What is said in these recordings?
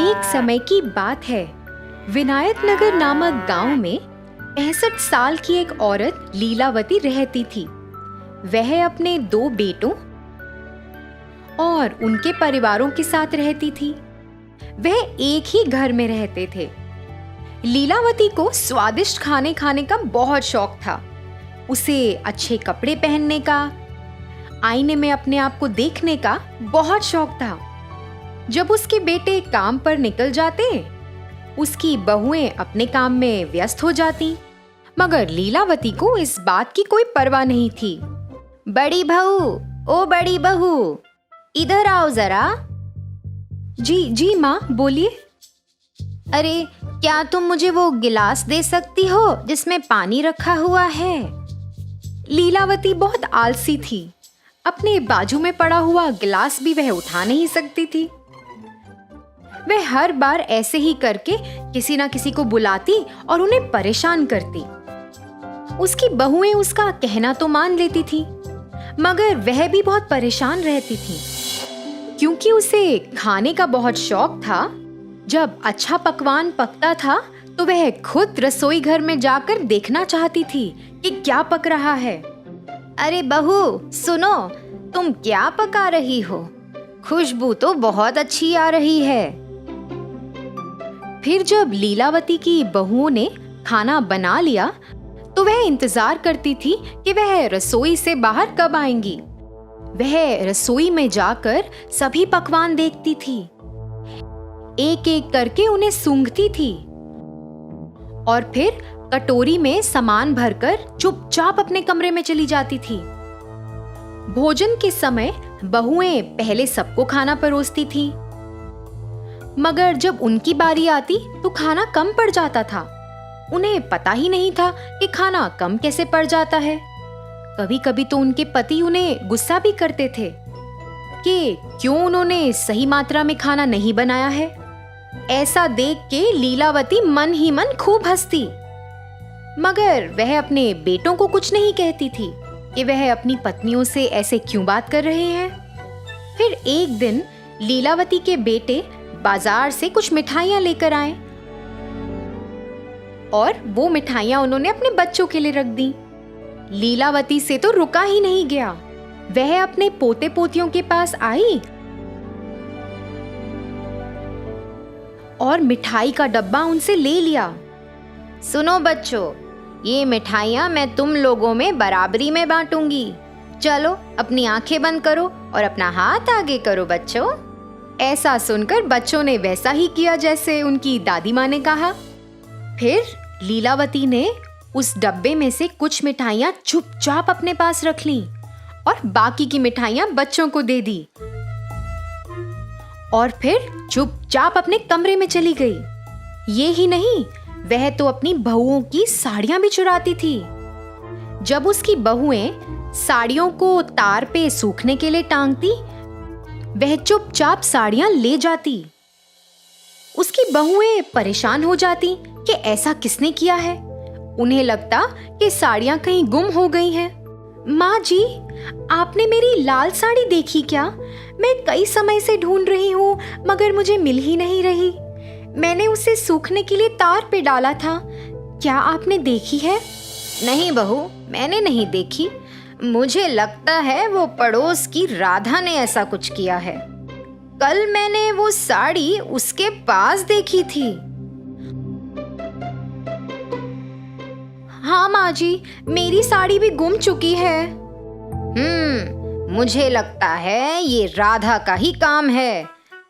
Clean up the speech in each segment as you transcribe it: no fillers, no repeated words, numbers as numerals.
एक समय की बात है। विनायक नगर नामक गांव में 65 साल की एक औरत लीलावती रहती थी। वह अपने 2 बेटों और उनके परिवारों के साथ रहती थी। वह एक ही घर में रहते थे। लीलावती को स्वादिष्ट खाने खाने का बहुत शौक था। उसे अच्छे कपड़े पहनने का, आईने में अपने आप को देखने का बहुत शौक था। जब उसके बेटे काम पर निकल जाते, उसकी बहुएं अपने काम में व्यस्त हो जाती, मगर लीलावती को इस बात की कोई परवाह नहीं थी। बड़ी बहू, ओ बड़ी बहू, इधर आओ जरा। जी माँ, बोलिए। अरे, क्या तुम मुझे वो गिलास दे सकती हो जिसमें पानी रखा हुआ है? लीलावती बहुत आलसी थी। अपने बाजू में पड़ा हुआ गिलास भी वह उठा नहीं सकती थी। वह हर बार ऐसे ही करके किसी ना किसी को बुलाती और उन्हें परेशान करती। उसकी बहुएं उसका कहना तो मान लेती थी, मगर वह भी बहुत परेशान रहती थी, क्योंकि उसे खाने का बहुत शौक था। जब अच्छा पकवान पकता था तो वह खुद रसोई घर में जाकर देखना चाहती थी कि क्या पक रहा है। अरे बहू, सुनो, तुम क्या पका रही हो? खुशबू तो बहुत अच्छी आ रही है। फिर जब लीलावती की बहुओं ने खाना बना लिया तो वह इंतजार करती थी कि वह रसोई से बाहर कब आएंगी। वह रसोई में जाकर सभी पकवान देखती थी, एक एक करके उन्हें सूंघती थी और फिर कटोरी में सामान भरकर चुपचाप अपने कमरे में चली जाती थी। भोजन के समय बहुएं पहले सबको खाना परोसती थी, मगर जब उनकी बारी आती तो खाना कम पड़ जाता था। उन्हें पता ही नहीं था कि खाना कम कैसे पड़ जाता है। कभी कभी तो उनके पति उन्हें गुस्सा भी करते थे कि क्यों उन्होंने सही मात्रा में खाना नहीं बनाया है। ऐसा देख के लीलावती मन ही मन खूब हंसती, मगर वह अपने बेटों को कुछ नहीं कहती थी कि वह अपनी पत्नियों से ऐसे क्यों बात कर रहे हैं। फिर एक दिन लीलावती के बेटे बाजार से कुछ मिठाइयां लेकर आए और वो मिठाइयां उन्होंने अपने बच्चों के लिए रख दी। लीलावती से तो रुका ही नहीं गया। वह अपने पोते पोतियों के पास आई और मिठाई का डब्बा उनसे ले लिया। सुनो बच्चों, ये मिठाइयां मैं तुम लोगों में बराबरी में बांटूंगी। चलो, अपनी आंखें बंद करो और अपना हाथ आगे करो बच्चों। ऐसा सुनकर बच्चों ने वैसा ही किया जैसे उनकी दादी माँ ने कहा। फिर लीलावती ने उस डब्बे में से कुछ मिठाइयां चुपचाप अपने पास रख लीं और बाकी की मिठाइयां बच्चों को दे दी और फिर चुपचाप अपने कमरे में चली गई। ये ही नहीं, वह तो अपनी बहुओं की साड़ियां भी चुराती थी। जब उसकी बहुएं साड़ियों को तार पे सूखने के लिए टांगती, वह चुपचाप साड़ियां ले जाती। उसकी बहुएं परेशान हो जाती कि ऐसा किसने किया है। उन्हें लगता कि साड़ियां कहीं गुम हो गई हैं। माँ जी, आपने मेरी लाल साड़ी देखी क्या? मैं कई समय से ढूंढ रही हूँ, मगर मुझे मिल ही नहीं रही। मैंने उसे सूखने के लिए तार पे डाला था। क्या आपने देखी है? नहीं बहू, मैंने नहीं देखी। मुझे लगता है वो पड़ोस की राधा ने ऐसा कुछ किया है। कल मैंने वो साड़ी उसके पास देखी थी। हाँ माँ जी, मेरी साड़ी भी गुम चुकी है। मुझे लगता है ये राधा का ही काम है।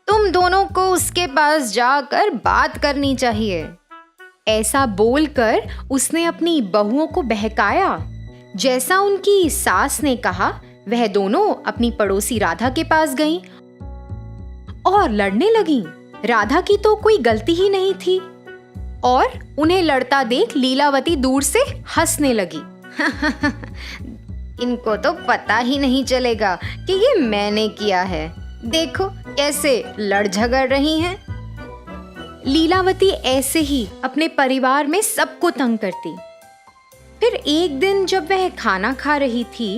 तुम दोनों को उसके पास जाकर बात करनी चाहिए। ऐसा बोलकर उसने अपनी बहुओं को बहकाया। जैसा उनकी सास ने कहा, वह दोनों अपनी पड़ोसी राधा के पास गईं और लड़ने लगीं। राधा की तो कोई गलती ही नहीं थी और उन्हें लड़ता देख लीलावती दूर से हंसने लगी। इनको तो पता ही नहीं चलेगा कि ये मैंने किया है। देखो कैसे लड़ झगड़ रही हैं। लीलावती ऐसे ही अपने परिवार में सबको तंग करती। फिर एक दिन जब वह खाना खा रही थी,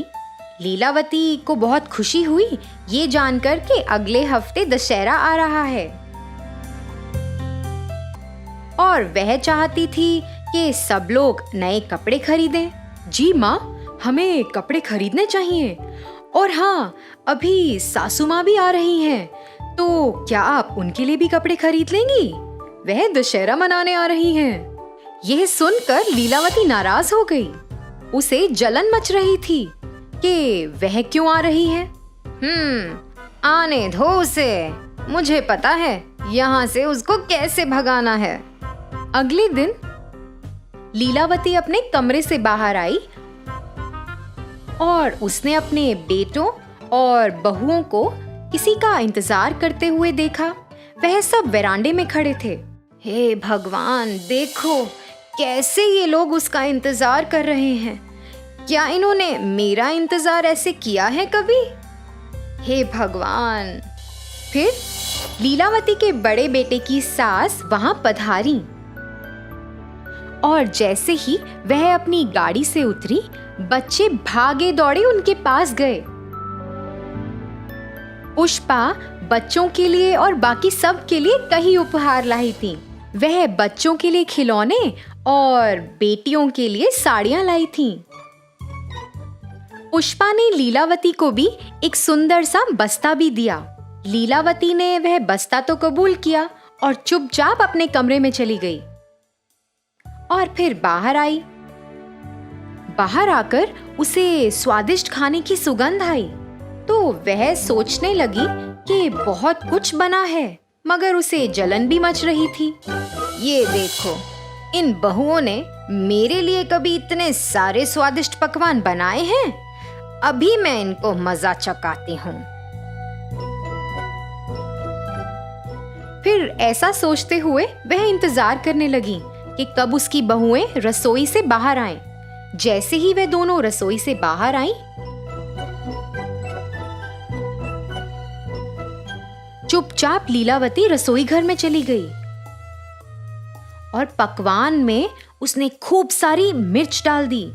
लीलावती को बहुत खुशी हुई ये जानकर कि अगले हफ्ते दशहरा आ रहा है। और वह चाहती थी कि सब लोग नए कपड़े खरीदें। जी माँ, हमें कपड़े खरीदने चाहिए। और हाँ, अभी सासू माँ भी आ रही हैं, तो क्या आप उनके लिए भी कपड़े खरीद लेंगी? वह दशहरा मनाने आ रही हैं। यह सुनकर लीलावती नाराज हो गई। उसे जलन मच रही थी कि वह क्यों आ रही है। आने दो उसे, मुझे पता है यहाँ से उसको कैसे भगाना है। अगले दिन लीलावती अपने कमरे से बाहर आई और उसने अपने बेटों और बहुओं को किसी का इंतजार करते हुए देखा। वह सब वेरांडे में खड़े थे। हे भगवान, देखो कैसे ये लोग उसका इंतजार कर रहे हैं। क्या इन्होंने मेरा इंतजार ऐसे किया है कभी? हे भगवान। फिर लीलावती के बड़े बेटे की सास वहां पधारी और जैसे ही वह अपनी गाड़ी से उतरी, बच्चे भागे दौड़े उनके पास गए। पुष्पा बच्चों के लिए और बाकी सब के लिए कई उपहार लाई थी। वह बच्चों के लिए खिलौने और बेटियों के लिए साड़ियां लाई थीं। पुष्पा ने लीलावती को भी एक सुंदर सा बस्ता भी दिया। लीलावती ने वह बस्ता तो कबूल किया और चुपचाप अपने कमरे में चली गई और फिर बाहर आई। बाहर आकर उसे स्वादिष्ट खाने की सुगंध आई, तो वह सोचने लगी कि बहुत कुछ बना है, मगर उसे जलन भी मच रही थी। ये देखो, इन बहुओं ने मेरे लिए कभी इतने सारे स्वादिष्ट पकवान बनाए हैं। अभी मैं इनको मजा चखाती हूँ। फिर ऐसा सोचते हुए वह इंतजार करने लगी कि कब उसकी बहुएं रसोई से बाहर आएं। जैसे ही वे दोनों रसोई से बाहर आईं, चुपचाप लीलावती रसोई घर में चली गई और पकवान में उसने खूब सारी मिर्च डाल दी।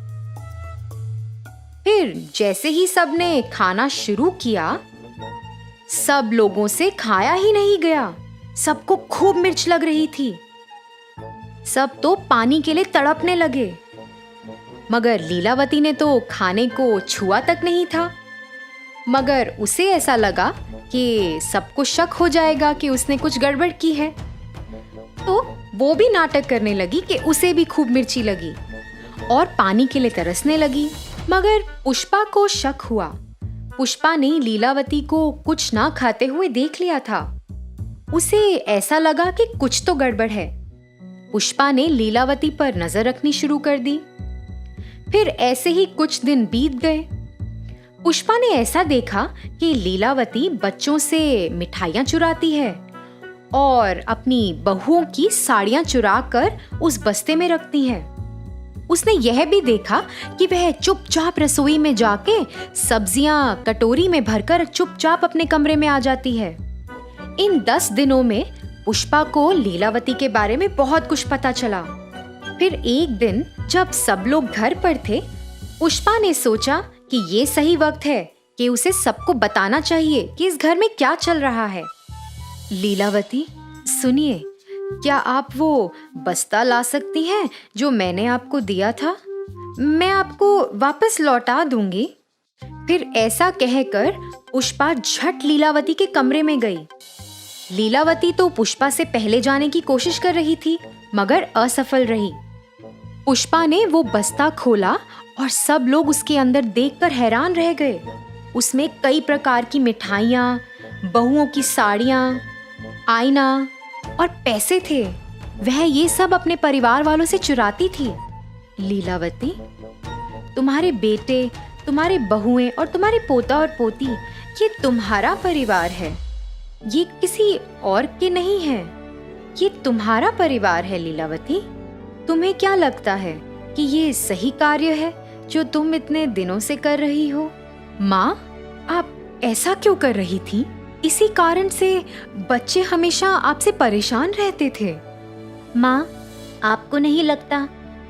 फिर जैसे ही सबने खाना शुरू किया, सब लोगों से खाया ही नहीं गया। सबको खूब मिर्च लग रही थी। सब तो पानी के लिए तड़पने लगे, मगर लीलावती ने तो खाने को छुआ तक नहीं था। मगर उसे ऐसा लगा कि सबको शक हो जाएगा कि उसने कुछ गड़बड़ की है, तो वो भी नाटक करने लगी कि उसे भी खूब मिर्ची लगी और पानी के लिए तरसने लगी। मगर पुष्पा को शक हुआ। पुष्पा ने लीलावती को कुछ ना खाते हुए देख लिया था। उसे ऐसा लगा कि कुछ तो गड़बड़ है। पुष्पा ने लीलावती पर नजर रखनी शुरू कर दी। फिर ऐसे ही कुछ दिन बीत गए। पुष्पा ने ऐसा देखा कि लीलावती बच्चों से मिठाइयां चुराती है और अपनी बहुओं की साड़ियां चुरा कर उस बस्ते में रखती है। उसने यह भी देखा कि वह चुपचाप रसोई में जाके सब्जियां कटोरी में भरकर चुपचाप अपने कमरे में आ जाती है। इन 10 दिनों में पुष्पा को लीलावती के बारे में बहुत कुछ पता चला। फिर एक दिन जब सब लोग घर पर थे, पुष्पा ने सोचा कि ये सही वक्त है कि उसे सबको बताना चाहिए कि इस घर में क्या चल रहा है। लीलावती, सुनिए, क्या आप वो बस्ता ला सकती हैं जो मैंने आपको दिया था? मैं आपको वापस लौटा दूंगी। फिर ऐसा कहकर पुष्पा झट लीलावती के कमरे में गई। लीलावती तो पुष्पा से पहले जाने की कोशिश कर रही थी, मगर असफल रही। पुष्पा ने वो बस्ता खोला और सब लोग उसके अंदर देखकर हैरान रह गए। उसमें कई प्रकार की मिठाइयाँ, बहुओं की साड़ियाँ, आईना और पैसे थे। वह ये सब अपने परिवार वालों से चुराती थी। लीलावती, तुम्हारे बेटे, तुम्हारे बहुएं और तुम्हारे पोता और पोती, ये तुम्हारा परिवार है। ये किसी और के नहीं है। ये तुम्हारा परिवार है लीलावती। तुम्हें क्या लगता है कि ये सही कार्य है जो तुम इतने दिनों से कर रही हो? माँ, आप ऐसा क्यों कर रही थी? इसी कारण से बच्चे हमेशा आपसे परेशान रहते थे। माँ, आपको नहीं लगता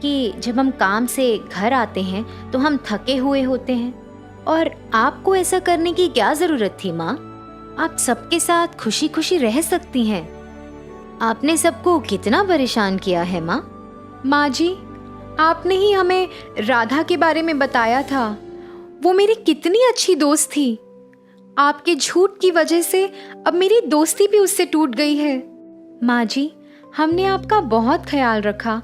कि जब हम काम से घर आते हैं तो हम थके हुए होते हैं? और आपको ऐसा करने की क्या जरूरत थी माँ? आप सबके साथ खुशी खुशी रह सकती हैं। आपने सबको कितना परेशान किया है माँ? माँ जी, आपने ही हमें राधा के बारे में बताया था। वो मेरी कितनी अच्छी दोस्त थी। आपके झूठ की वजह से अब मेरी दोस्ती भी उससे टूट गई है। माँ जी, हमने आपका बहुत ख्याल रखा।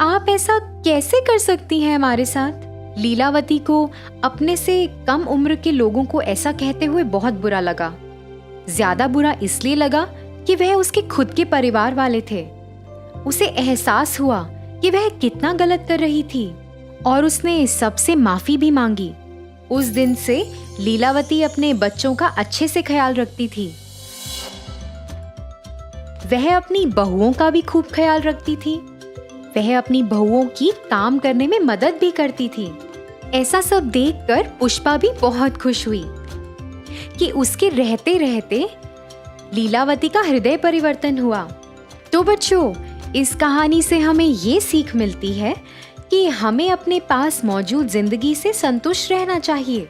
आप ऐसा कैसे कर सकती हैं हमारे साथ? लीलावती को अपने से कम उम्र के लोगों को ऐसा कहते हुए बहुत बुरा लगा। ज्यादा बुरा इसलिए लगा कि वह उसके खुद के परिवार वाले थे। उसे एहसास हुआ कि वह कितना गलत कर रही थी और उसने सबसे माफी भी मांगी। उस दिन से लीलावती अपने बच्चों का अच्छे से ख्याल रखती थी। वह अपनी बहुओं का भी खूब ख्याल रखती थी। वह अपनी बहुओं की काम करने में मदद भी करती थी। ऐसा सब देखकर पुष्पा भी बहुत खुश हुई कि उसके रहते रहते लीलावती का हृदय परिवर्तन हुआ। तो बच्चों, इस कहानी से हमें ये सीख मिलती है कि हमें अपने पास मौजूद जिंदगी से संतुष्ट रहना चाहिए।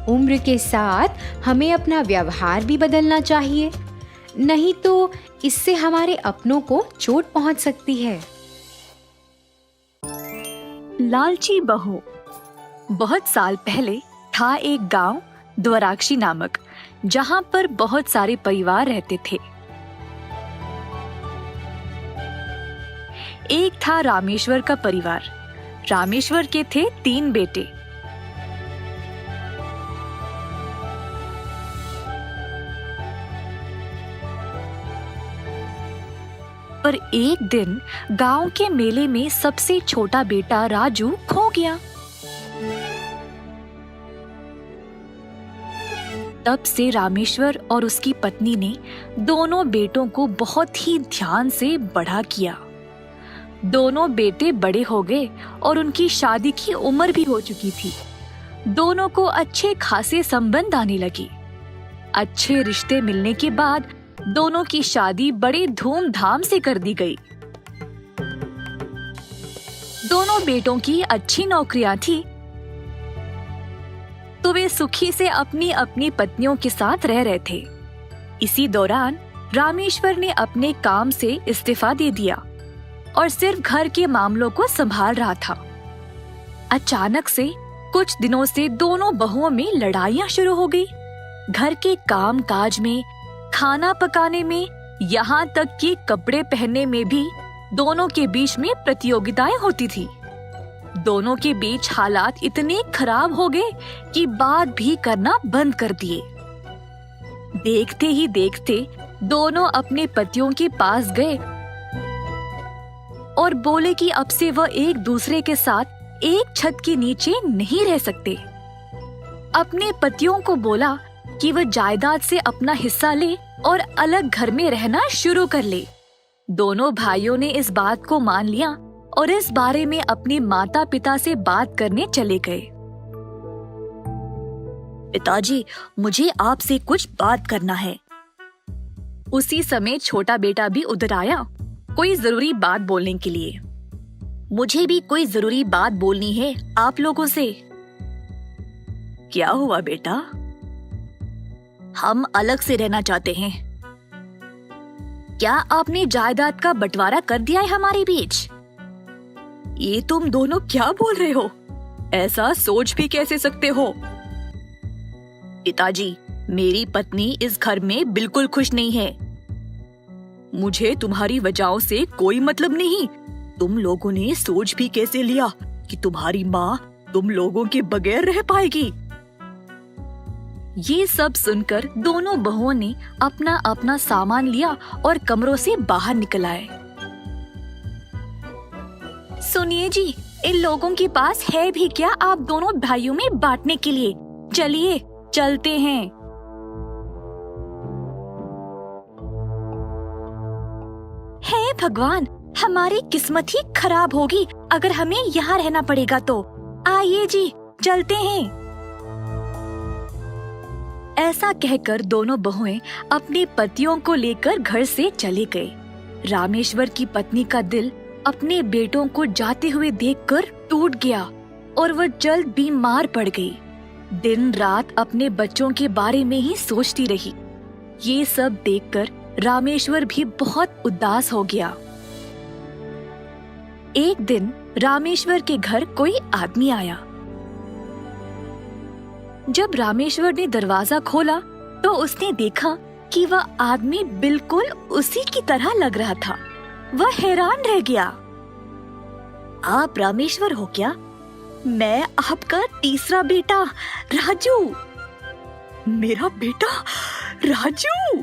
उम्र के साथ हमें अपना व्यवहार भी बदलना चाहिए, नहीं तो इससे हमारे अपनों को चोट पहुंच सकती है। लालची बहू। बहुत साल पहले था एक गांव द्वाराक्षी नामक, जहां पर बहुत सारे परिवार रहते थे। एक था रामेश्वर का परिवार। रामेश्वर के थे 3 बेटे। पर एक दिन गांव के मेले में सबसे छोटा बेटा राजू खो गया। तब से रामेश्वर और उसकी पत्नी ने दोनों बेटों को बहुत ही ध्यान से बड़ा किया। दोनों बेटे बड़े हो गए और उनकी शादी की उम्र भी हो चुकी थी। दोनों को अच्छे खासे संबंध आने लगे। अच्छे रिश्ते मिलने के बाद दोनों की शादी बड़े धूमधाम से कर दी गई। दोनों बेटों की अच्छी नौकरियां थी, तो वे सुखी से अपनी अपनी पत्नियों के साथ रह रहे थे। इसी दौरान रामेश्वर ने अपने काम से इस्तीफा दे दिया और सिर्फ घर के मामलों को संभाल रहा था। अचानक से कुछ दिनों से दोनों बहुओं में लड़ाइयां शुरू हो गई। घर के काम काज में, खाना पकाने में, यहाँ तक कि कपड़े पहनने में भी दोनों के बीच में प्रतियोगिताएं होती थी। दोनों के बीच हालात इतने खराब हो गए कि बात भी करना बंद कर दिए। देखते ही देखते दोनों अपने पतियों के पास गए और बोले कि अब से वह एक दूसरे के साथ एक छत के नीचे नहीं रह सकते। अपने पतियों को बोला कि वह जायदाद से अपना हिस्सा ले और अलग घर में रहना शुरू कर ले। दोनों भाइयों ने इस बात को मान लिया और इस बारे में अपने माता पिता से बात करने चले गए। पिताजी, मुझे आपसे कुछ बात करना है। उसी समय छोटा बेटा भी उधर आया, कोई जरूरी बात बोलने के लिए। मुझे भी कोई जरूरी बात बोलनी है आप लोगों से। क्या हुआ बेटा? हम अलग से रहना चाहते हैं। क्या आपने जायदाद का बंटवारा कर दिया है हमारे बीच? ये तुम दोनों क्या बोल रहे हो? ऐसा सोच भी कैसे सकते हो? पिताजी, मेरी पत्नी इस घर में बिल्कुल खुश नहीं है। मुझे तुम्हारी वजहों से कोई मतलब नहीं। तुम लोगों ने सोच भी कैसे लिया कि तुम्हारी माँ तुम लोगों के बगैर रह पाएगी? ये सब सुनकर दोनों बहुओं ने अपना अपना सामान लिया और कमरों से बाहर निकल आए। सुनिए जी, इन लोगों के पास है भी क्या आप दोनों भाइयों में बांटने के लिए? चलिए चलते हैं। हे भगवान, हमारी किस्मत ही खराब होगी अगर हमें यहाँ रहना पड़ेगा तो। आइए जी, चलते हैं। ऐसा कहकर दोनों बहुएं अपने पतियों को लेकर घर से चले गए। रामेश्वर की पत्नी का दिल अपने बेटों को जाते हुए देखकर टूट गया और वह जल्द बीमार पड़ गई। दिन रात अपने बच्चों के बारे में ही सोचती रही। ये सब देखकर रामेश्वर भी बहुत उदास हो गया। एक दिन रामेश्वर के घर कोई आदमी आया। जब रामेश्वर ने दरवाजा खोला तो उसने देखा कि वह आदमी बिल्कुल उसी की तरह लग रहा था। वह हैरान रह गया। आप रामेश्वर हो क्या? मैं आपका तीसरा बेटा राजू। मेरा बेटा राजू?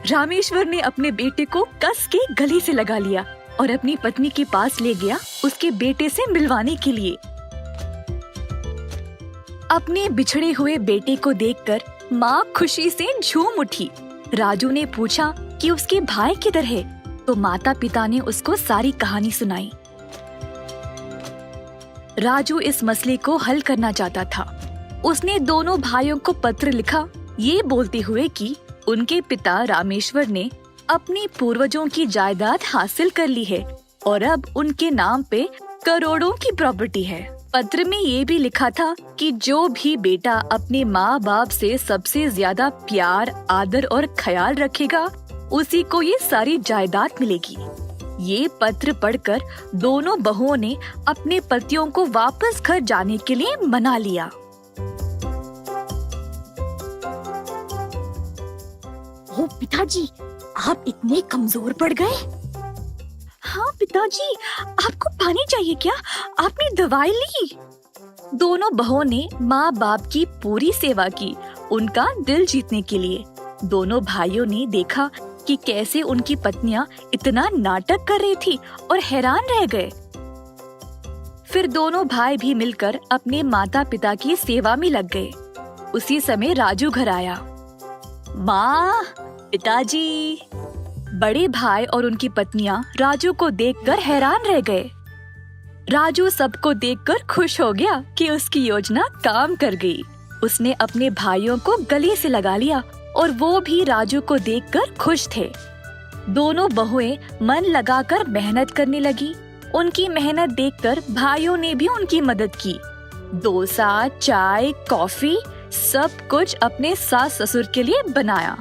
रामेश्वर ने अपने बेटे को कस के गले से लगा लिया और अपनी पत्नी के पास ले गया उसके बेटे से मिलवाने के लिए। अपने बिछड़े हुए बेटे को देखकर माँ खुशी से झूम उठी। राजू ने पूछा कि उसके भाई किधर है, तो माता पिता ने उसको सारी कहानी सुनाई। राजू इस मसले को हल करना चाहता था। उसने दोनों भाइयों को पत्र लिखा, ये बोलते हुए कि उनके पिता रामेश्वर ने अपनी पूर्वजों की जायदाद हासिल कर ली है और अब उनके नाम पे करोड़ों की प्रॉपर्टी है। पत्र में ये भी लिखा था कि जो भी बेटा अपने माँ बाप से सबसे ज्यादा प्यार, आदर और ख्याल रखेगा उसी को ये सारी जायदाद मिलेगी। ये पत्र पढ़कर दोनों बहुओं ने अपने पतियों को वापस घर जाने के लिए मना लिया। ओ पिताजी, आप इतने कमजोर पड़ गए। हाँ पिताजी, आपको पानी चाहिए क्या? आपने दवाई ली? दोनों बहुओं ने माँ बाप की पूरी सेवा की, उनका दिल जीतने के लिए। दोनों भाइयों ने देखा कि कैसे उनकी पत्नियां इतना नाटक कर रही थी और हैरान रह गए। फिर दोनों भाई भी मिलकर अपने माता पिता की सेवा में लग गए। उसी समय राजू घर आया। माँ, पिताजी। बड़े भाई और उनकी पत्नियां राजू को देखकर हैरान रह गए। राजू सबको देखकर खुश हो गया कि उसकी योजना काम कर गई। उसने अपने भाइयों को गले से लगा लिया और वो भी राजू को देखकर खुश थे। दोनों बहुएं मन लगाकर मेहनत करने लगी। उनकी मेहनत देखकर भाइयों ने भी उनकी मदद की। डोसा, चाय, कॉफी सब कुछ अपने सास ससुर के लिए बनाया।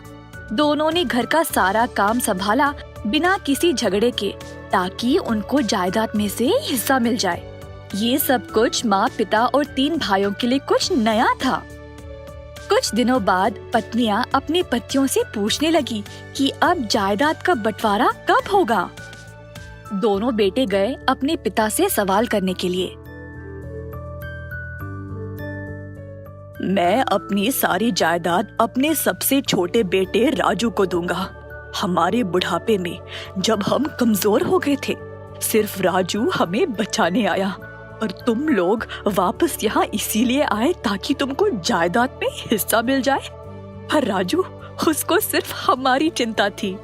दोनों ने घर का सारा काम संभाला बिना किसी झगड़े के, ताकि उनको जायदाद में से हिस्सा मिल जाए। ये सब कुछ माँ, पिता और 3 भाइयों के लिए कुछ नया था। कुछ दिनों बाद पत्नियां अपने पतियों से पूछने लगी कि अब जायदाद का बंटवारा कब होगा। दोनों बेटे गए अपने पिता से सवाल करने के लिए। मैं अपनी सारी जायदाद अपने सबसे छोटे बेटे राजू को दूंगा। हमारे बुढ़ापे में जब हम कमजोर हो गए थे, सिर्फ राजू हमें बचाने आया और तुम लोग वापस यहाँ इसीलिए आए ताकि तुमको जायदाद में हिस्सा मिल जाए। पर राजू, उसको सिर्फ हमारी चिंता थी।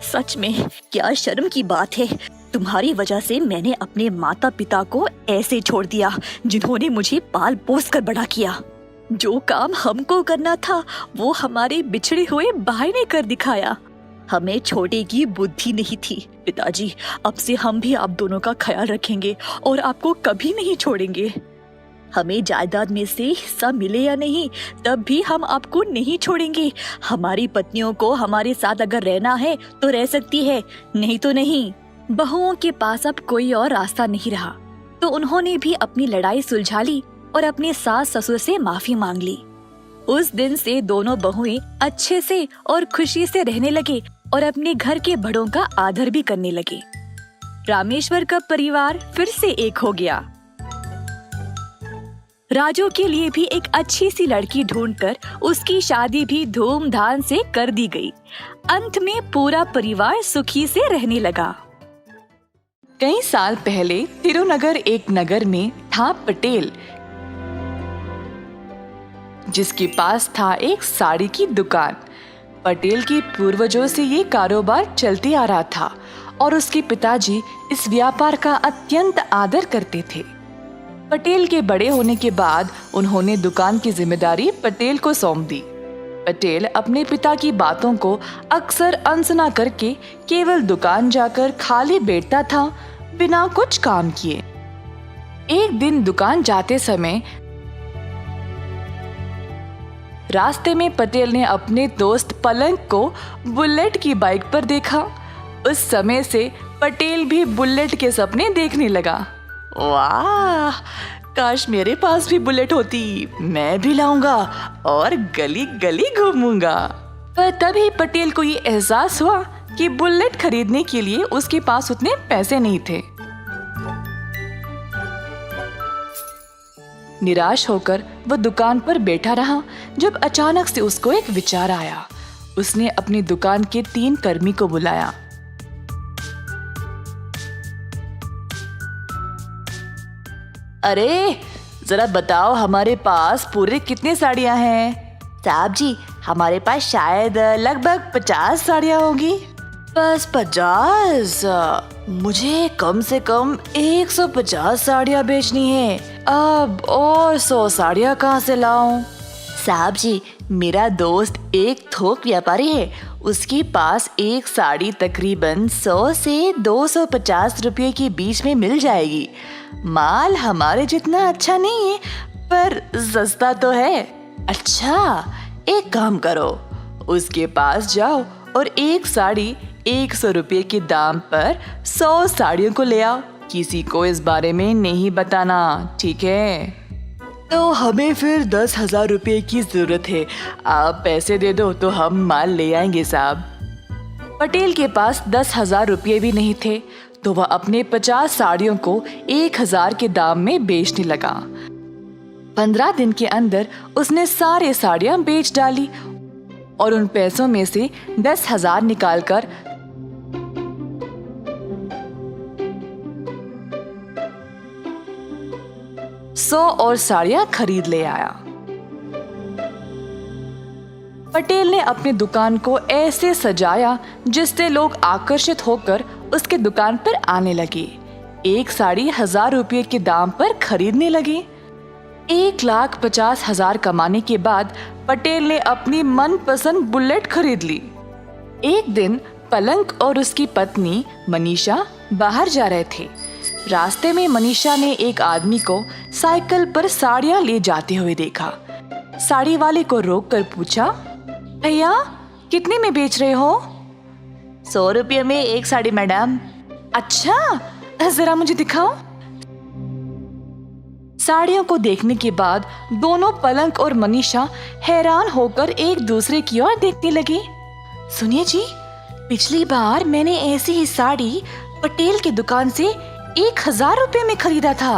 सच में क्या शर्म की बात है। तुम्हारी वजह से मैंने अपने माता पिता को ऐसे छोड़ दिया जिन्होंने मुझे पाल पोस कर बड़ा किया। जो काम हमको करना था वो हमारे बिछड़े हुए भाई ने कर दिखाया। हमें छोटे की बुद्धि नहीं थी। पिताजी, अब से हम भी आप दोनों का ख्याल रखेंगे और आपको कभी नहीं छोड़ेंगे। हमें जायदाद में से हिस्सा मिले या नहीं, तब भी हम आपको नहीं छोड़ेंगे। हमारी पत्नियों को हमारे साथ अगर रहना है तो रह सकती है, नहीं तो नहीं। बहुओं के पास अब कोई और रास्ता नहीं रहा, तो उन्होंने भी अपनी लड़ाई सुलझा ली और अपने सास ससुर से माफी मांग ली। उस दिन से दोनों बहुएं अच्छे से और खुशी से रहने लगे और अपने घर के बड़ों का आदर भी करने लगे। रामेश्वर का परिवार फिर से एक हो गया। राजू के लिए भी एक अच्छी सी लड़की ढूंढकर उसकी शादी भी धूमधाम से कर दी गई। अंत में पूरा परिवार सुखी से रहने लगा। कई साल पहले तिरुनगर एक नगर में था पटेल, जिसके पास था एक साड़ी की दुकान। पटेल के पूर्वजों से ये कारोबार चलते आ रहा था और उसके पिताजी इस व्यापार का अत्यंत आदर करते थे। पटेल के बड़े होने के बाद उन्होंने दुकान की जिम्मेदारी पटेल को सौंप दी। पटेल अपने पिता की बातों को अक्सर अनसुना करके केवल दुकान जाकर खाली बैठता था, बिना कुछ काम किए। एक दिन दुकान जाते समय रास्ते में पटेल ने अपने दोस्त पलंग को बुलेट की बाइक पर देखा। उस समय से पटेल भी बुलेट के सपने देखने लगा। वाह, काश मेरे पास भी बुलेट होती, मैं भी लाऊंगा और गली गली घूमूंगा। पर तभी पटेल को ये एहसास हुआ कि बुलेट खरीदने के लिए उसके पास उतने पैसे नहीं थे। निराश होकर वह दुकान पर बैठा रहा जब अचानक से उसको एक विचार आया। उसने अपनी दुकान के 3 कर्मी को बुलाया। अरे जरा बताओ, हमारे पास पूरे कितने साड़ियां हैं? साहब जी, हमारे पास शायद लगभग 50 साड़ियां होंगी। बस 50? मुझे कम से कम 150 साड़ियां बेचनी है। अब और 100 साड़ियां कहाँ से लाऊं? साहब जी, मेरा दोस्त एक थोक व्यापारी है। उसके पास एक साड़ी तकरीबन 100 से 250 रुपये के बीच में मिल जाएगी। माल हमारे जितना अच्छा नहीं है, पर सस्ता तो है। अच्छा, एक काम करो, उसके पास जाओ और एक साड़ी 100 रुपये के दाम पर 100 साड़ियों को ले आओ। किसी को इस बारे में नहीं बताना, ठीक है? तो हमें फिर 10,000 रुपये की जरूरत है। आप पैसे दे दो तो हम माल ले आएंगे साहब। पटेल के पास 10,000 रुपये भी नहीं थे, तो वह अपने 50 साड़ियों को 1,000 के दाम में बेचने लगा। 15 दिन के अंदर उसने सारे साड़ियां बेच डाली और उन पैसों में से 10,000 निकालकर 100 और साड़ियां खरीद ले आया। पटेल ने अपनी दुकान को ऐसे सजाया जिससे लोग आकर्षित होकर उसके दुकान पर आने लगे। एक साड़ी 1,000 रुपये के दाम पर खरीदने लगे। 1,50,000 कमाने के बाद पटेल ने अपनी मनपसंद बुलेट खरीद ली। एक दिन पलंग और उसकी पत्नी मनीषा बाहर जा रहे थे। रास्ते में मनीषा ने एक आदमी को साइकिल पर साड़ियां ले जाते हुए देखा। साड़ी वाले को रोककर पूछा, भैया कितने में बेच रहे हो? 100 रुपये में एक साड़ी मैडम। अच्छा, जरा मुझे दिखाओ। साड़ियों को देखने के बाद दोनों पलंग और मनीषा हैरान होकर एक दूसरे की ओर देखने लगे। सुनिए जी, पिछली बार मैंने ऐसी ही साड़ी पटेल की दुकान से 1,000 रुपये में खरीदा था।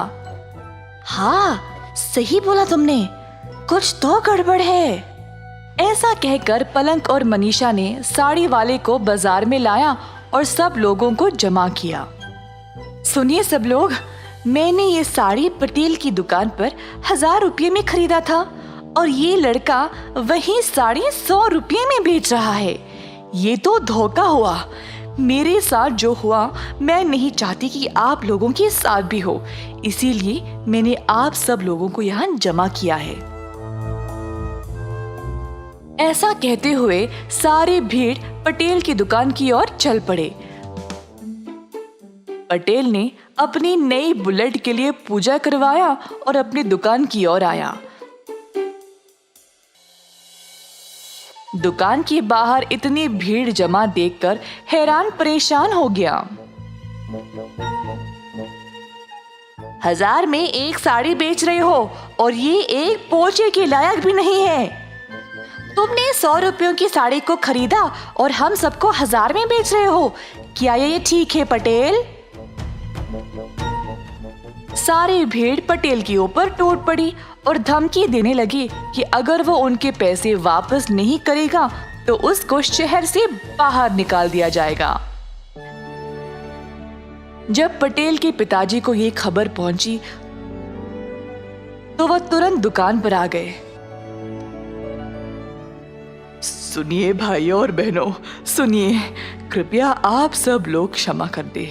हाँ, सही बोला तुमने, कुछ तो गड़बड़ है। ऐसा कहकर पलंग और मनीषा ने साड़ी वाले को बाजार में लाया और सब लोगों को जमा किया। सुनिए सब लोग, मैंने ये साड़ी पटेल की दुकान पर 1,000 रुपये में खरीदा था और ये लड़का वही साड़ी 100 रुपये में बेच रहा है। ये तो धोखा हुआ। मेरे साथ जो हुआ, मैं नहीं चाहती कि आप लोगों के साथ भी हो, इसीलिए मैंने आप सब लोगों को यहाँ जमा किया है। ऐसा कहते हुए सारी भीड़ पटेल की दुकान की ओर चल पड़े। पटेल ने अपनी नई बुलेट के लिए पूजा करवाया और अपनी दुकान की ओर आया। दुकान के बाहर इतनी भीड़ जमा देखकर हैरान परेशान हो गया। 1,000 में एक साड़ी बेच रहे हो और ये एक पोछे के लायक भी नहीं है। तुमने 100 रुपयों की साड़ी को खरीदा और हम सबको 1,000 में बेच रहे हो। क्या ये ठीक है पटेल? सारी भीड़ पटेल के ऊपर टूट पड़ी और धमकी देने लगी कि अगर वो उनके पैसे वापस नहीं करेगा तो उसको शहर से बाहर निकाल दिया जाएगा। जब पटेल के पिताजी को ये खबर पहुंची तो वह तुरंत दुकान पर आ गए। सुनिए भाइयों और बहनों, सुनिए, कृपया आप सब लोग क्षमा कर दे।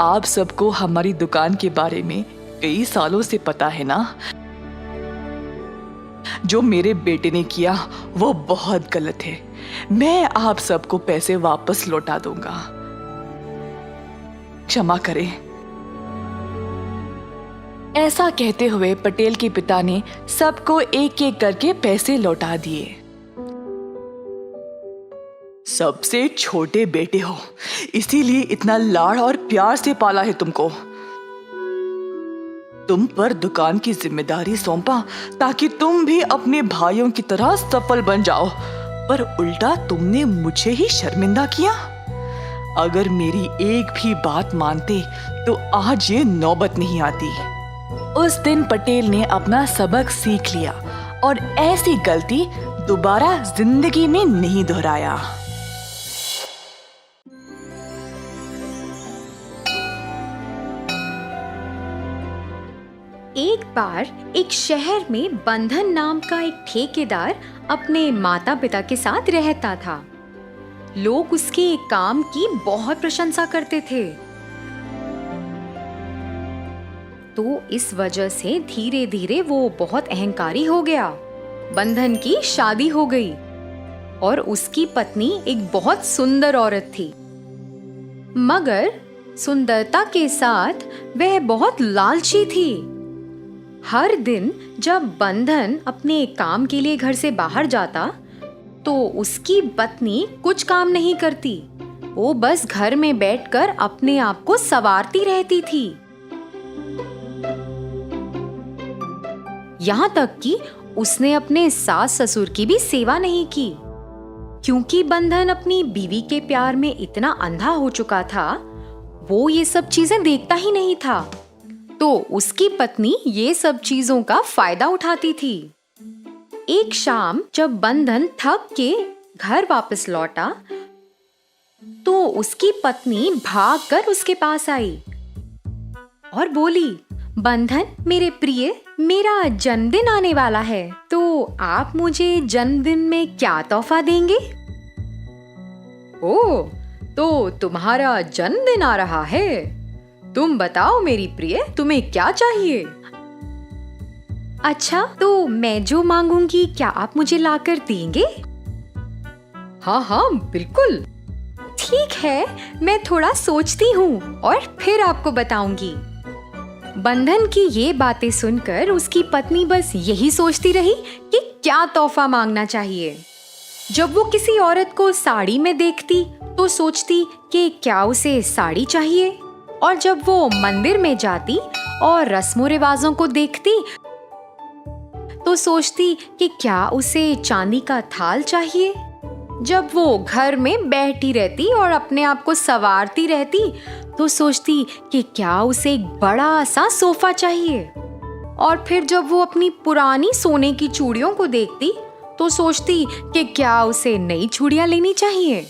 आप सबको हमारी दुकान के बारे में कई सालों से पता है ना। जो मेरे बेटे ने किया वो बहुत गलत है। मैं आप सबको पैसे वापस लौटा दूंगा, क्षमा करें। ऐसा कहते हुए पटेल के पिता ने सबको एक एक करके पैसे लौटा दिए। सबसे छोटे बेटे हो, इसीलिए इतना लाड़ और प्यार से पाला है तुमको। तुम पर दुकान की जिम्मेदारी सौंपा ताकि तुम भी अपने भाइयों की तरह सफल बन जाओ, पर उल्टा तुमने मुझे ही शर्मिंदा किया। अगर मेरी एक भी बात मानते तो आज ये नौबत नहीं आती। उस दिन पटेल ने अपना सबक सीख लिया और ऐसी गलती दोबारा जिंदगी में नहीं दोहराया। एक बार एक शहर में बंधन नाम का एक ठेकेदार अपने माता पिता के साथ रहता था। लोग उसके काम की बहुत प्रशंसा करते थे। तो इस वजह से धीरे धीरे वो बहुत अहंकारी हो गया। बंधन की शादी हो गई और उसकी पत्नी एक बहुत सुंदर औरत थी, मगर सुंदरता के साथ वह बहुत लालची थी। हर दिन जब बंधन अपने काम के लिए घर से बाहर जाता तो उसकी पत्नी कुछ काम नहीं करती। वो बस घर में बैठकर अपने आप को संवारती रहती थी। यहाँ तक कि उसने अपने सास ससुर की भी सेवा नहीं की, क्योंकि बंधन अपनी बीवी के प्यार में इतना अंधा हो चुका था, वो ये सब चीजें देखता ही नहीं था। तो उसकी पत्नी ये सब चीजों का फायदा उठाती थी। एक शाम जब बंधन थक के घर वापस लौटा तो उसकी पत्नी भागकर उसके पास आई और बोली, बंधन मेरे प्रिय, मेरा जन्मदिन आने वाला है, तो आप मुझे जन्मदिन में क्या तोहफा देंगे? ओह, तो तुम्हारा जन्मदिन आ रहा है। तुम बताओ मेरी प्रिय, तुम्हें क्या चाहिए? अच्छा, तो मैं जो मांगूंगी क्या आप मुझे लाकर देंगे? हाँ हाँ बिल्कुल। ठीक है, मैं थोड़ा सोचती हूँ और फिर आपको बताऊंगी। बंधन की ये बातें सुनकर उसकी पत्नी बस यही सोचती रही कि क्या तोहफा मांगना चाहिए। जब वो किसी औरत को साड़ी में देखती तो सोचती कि क्या उसे साड़ी चाहिए, और जब वो मंदिर में जाती और रस्मों रिवाजों को देखती तो सोचती कि क्या उसे चांदी का थाल चाहिए। जब वो घर में बैठी रहती और अपने आप को संवारती रहती तो सोचती कि क्या उसे एक बड़ा सा सोफा चाहिए। और फिर जब वो अपनी पुरानी सोने की चूड़ियों को देखती तो सोचती कि क्या उसे नई चूड़ियां लेनी चाहिए।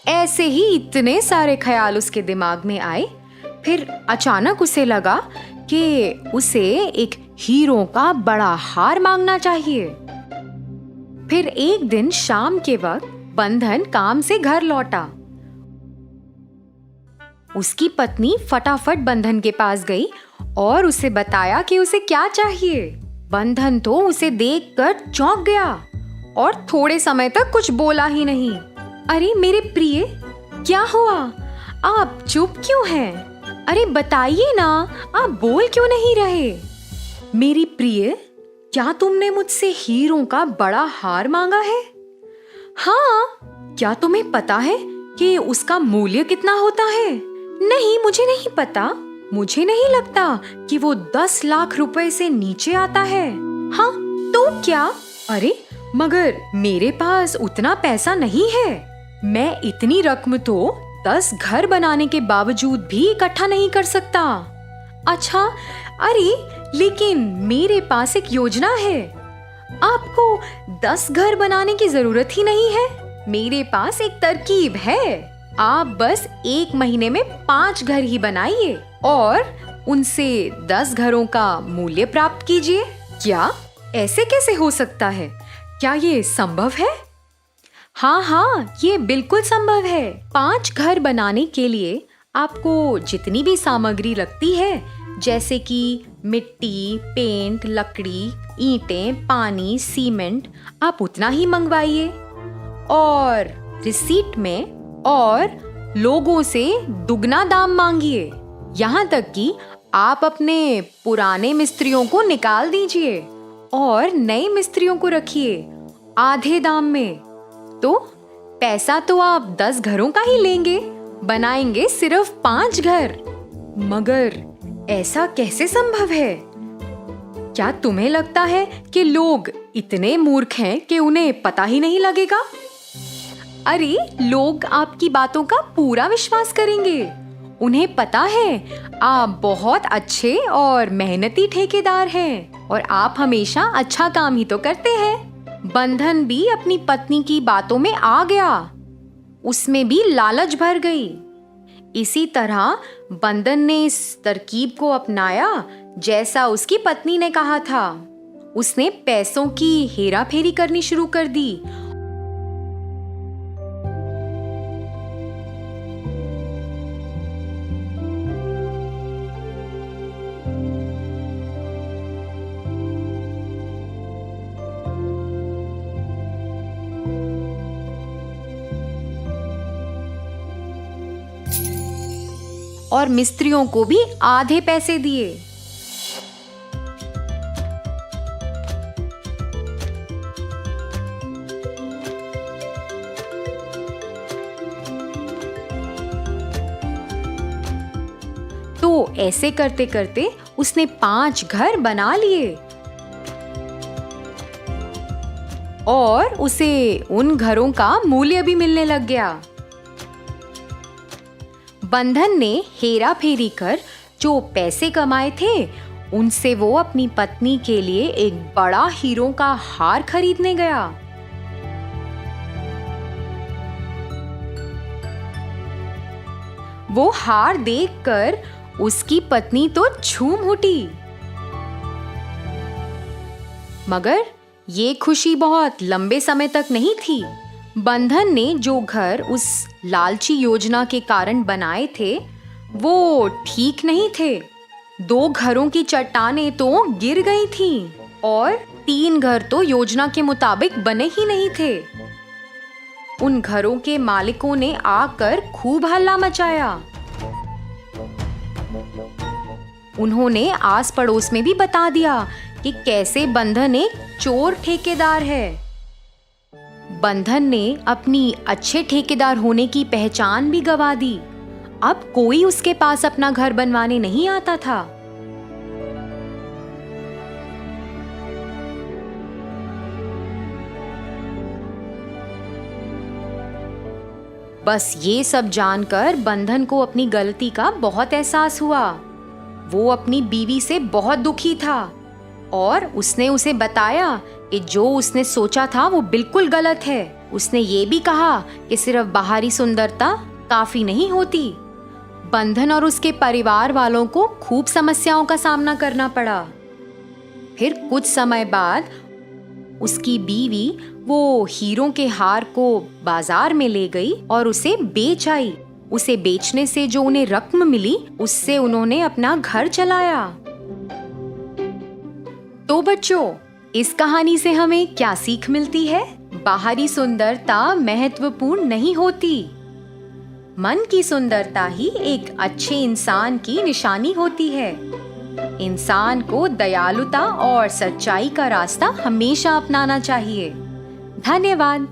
ऐसे ही इतने सारे ख्याल उसके दिमाग में आए। फिर अचानक उसे लगा कि उसे एक हीरों का बड़ा हार मांगना चाहिए। फिर एक दिन शाम के वक्त बंधन काम से घर लौटा। उसकी पत्नी फटाफट बंधन के पास गई और उसे बताया कि उसे क्या चाहिए। बंधन तो उसे देखकर चौंक गया और थोड़े समय तक कुछ बोला ही नहीं। अरे मेरे प्रिय, क्या हुआ? आप चुप क्यों हैं? अरे बताइए ना, आप बोल क्यों नहीं रहे? मेरी प्रिय, क्या तुमने मुझसे हीरों का बड़ा हार मांगा है? हाँ, क्या तुम्हें पता है कि उसका मूल्य कितना होता है? नहीं, मुझे नहीं पता। मुझे नहीं लगता कि वो 10 लाख रुपए से नीचे आता है। हाँ, तो क्या? अरे मगर मेरे पास उतना पैसा नहीं है। मैं इतनी रकम तो 10 घर बनाने के बावजूद भी इकट्ठा नहीं कर सकता। अच्छा, अरे लेकिन मेरे पास एक योजना है। आपको 10 घर बनाने की जरूरत ही नहीं है। मेरे पास एक तरकीब है। आप बस 1 महीने में 5 घर ही बनाइए और उनसे 10 घरों का मूल्य प्राप्त कीजिए। क्या ऐसे कैसे हो सकता है? क्या ये संभव है? हाँ हाँ, ये बिल्कुल संभव है। 5 घर बनाने के लिए आपको जितनी भी सामग्री लगती है, जैसे कि मिट्टी, पेंट, लकड़ी, ईंटें, पानी, सीमेंट, आप उतना ही मंगवाइए और रिसीट में और लोगों से दुगना दाम मांगिए। यहाँ तक कि आप अपने पुराने मिस्त्रियों को निकाल दीजिए और नए मिस्त्रियों को रखिए आधे दाम में। तो पैसा तो आप 10 घरों का ही लेंगे, बनाएंगे सिर्फ 5 घर। मगर ऐसा कैसे संभव है? क्या तुम्हें लगता है कि लोग इतने मूर्ख हैं कि उन्हें पता ही नहीं लगेगा? अरे, लोग आपकी बातों का पूरा विश्वास करेंगे। उन्हें पता है आप बहुत अच्छे और मेहनती ठेकेदार हैं और आप हमेशा अच्छा काम ही तो करते हैं। बंधन भी अपनी पत्नी की बातों में आ गया, उसमें भी लालच भर गई। इसी तरह बंधन ने इस तरकीब को अपनाया जैसा उसकी पत्नी ने कहा था। उसने पैसों की हेराफेरी करनी शुरू कर दी और मिस्त्रियों को भी आधे पैसे दिए। तो ऐसे करते करते उसने 5 घर बना लिए और उसे उन घरों का मूल्य भी मिलने लग गया। बंधन ने हेरा फेरी कर जो पैसे कमाए थे उनसे वो अपनी पत्नी के लिए एक बड़ा हीरों का हार खरीदने गया। वो हार देखकर उसकी पत्नी तो झूम उठी। मगर ये खुशी बहुत लंबे समय तक नहीं थी। बंधन ने जो घर उस लालची योजना के कारण बनाए थे वो ठीक नहीं थे। 2 घरों की चट्टानें तो गिर गई थीं और 3 घर तो योजना के मुताबिक बने ही नहीं थे। उन घरों के मालिकों ने आकर खूब हल्ला मचाया। उन्होंने आस पड़ोस में भी बता दिया कि कैसे बंधन एक चोर ठेकेदार है। बंधन ने अपनी अच्छे ठेकेदार होने की पहचान भी गंवा दी। अब कोई उसके पास अपना घर बनवाने नहीं आता था। बस ये सब जानकर बंधन को अपनी गलती का बहुत एहसास हुआ। वो अपनी बीवी से बहुत दुखी था और उसने उसे बताया कि जो उसने सोचा था वो बिल्कुल गलत है। उसने ये भी कहा कि सिर्फ बाहरी सुंदरता काफी नहीं होती। बंधन और उसके परिवार वालों को खूब समस्याओं का सामना करना पड़ा। फिर कुछ समय बाद उसकी बीवी वो हीरों के हार को बाजार में ले गई और उसे बेच आई। उसे बेचने से जो उन्हें रकम मिली उससे उन्होंने अपना घर चलाया। तो बच्चों, इस कहानी से हमें क्या सीख मिलती है? बाहरी सुंदरता महत्वपूर्ण नहीं होती। मन की सुंदरता ही एक अच्छे इंसान की निशानी होती है। इंसान को दयालुता और सच्चाई का रास्ता हमेशा अपनाना चाहिए। धन्यवाद।